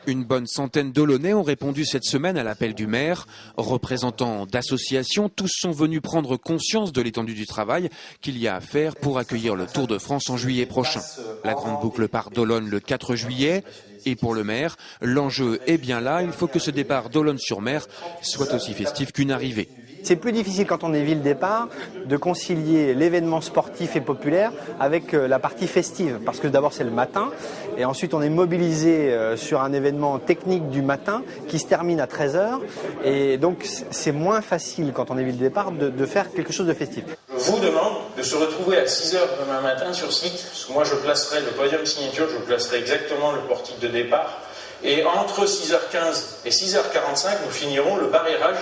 Une bonne centaine d'Olonnais ont répondu cette semaine à l'appel du maire. Représentants d'associations, tous sont venus prendre conscience de l'étendue du travail qu'il y a à faire pour accueillir le Tour de France en juillet prochain. La grande boucle part d'Olonne le 4 juillet. Et pour le maire, l'enjeu est bien là. Il faut que ce départ d'Olonne-sur-Mer soit aussi festif qu'une arrivée. C'est plus difficile quand on est ville-départ de concilier l'événement sportif et populaire avec la partie festive. Parce que d'abord c'est le matin et ensuite on est mobilisé sur un événement technique du matin qui se termine à 13h. Et donc c'est moins facile quand on est ville-départ de faire quelque chose de festif. Je vous demande de se retrouver à 6h demain matin sur site. Parce que moi je placerai le podium signature, je placerai exactement le portique de départ. Et entre 6h15 et 6h45, nous finirons le barrérage.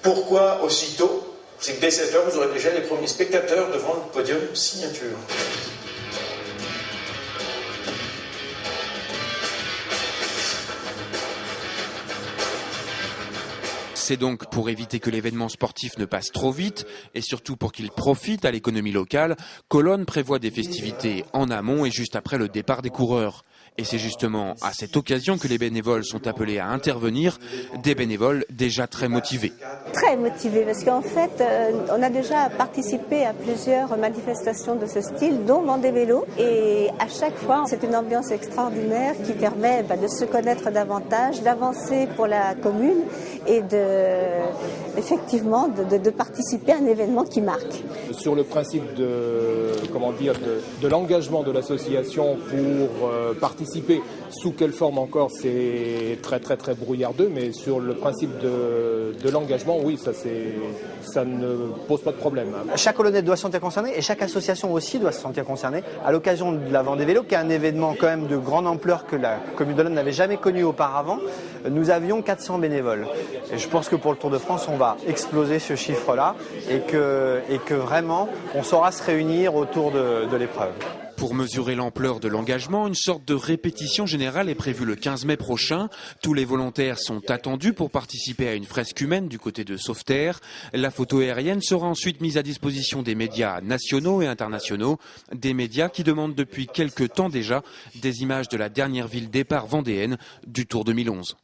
Pourquoi aussitôt? C'est que dès 7h, vous aurez déjà les premiers spectateurs devant le podium signature. C'est donc pour éviter que l'événement sportif ne passe trop vite et surtout pour qu'il profite à l'économie locale qu'Olonne prévoit des festivités en amont et juste après le départ des coureurs. Et c'est justement à cette occasion que les bénévoles sont appelés à intervenir, des bénévoles déjà très motivés. Très motivés parce qu'en fait, on a déjà participé à plusieurs manifestations de ce style, dont Vendée Vélo. Et à chaque fois, c'est une ambiance extraordinaire qui permet de se connaître davantage, d'avancer pour la commune et effectivement de participer à un événement qui marque. Sur le principe de l'engagement de l'association pour participer, sous quelle forme encore, c'est très très très brouillardeux, mais sur le principe de l'engagement, oui, ça ne pose pas de problème. Chaque Olonnais doit se sentir concerné et chaque association aussi doit se sentir concernée. À l'occasion de la Vendée Vélo, qui est un événement quand même de grande ampleur que la commune d'Olonne n'avait jamais connu auparavant, nous avions 400 bénévoles. Et je pense que pour le Tour de France, on va exploser ce chiffre-là et que vraiment, on saura se réunir autour de l'épreuve. Pour mesurer l'ampleur de l'engagement, une sorte de répétition générale est prévue le 15 mai prochain. Tous les volontaires sont attendus pour participer à une fresque humaine du côté de Sauveterre. La photo aérienne sera ensuite mise à disposition des médias nationaux et internationaux. Des médias qui demandent depuis quelques temps déjà des images de la dernière ville départ vendéenne du Tour 2011.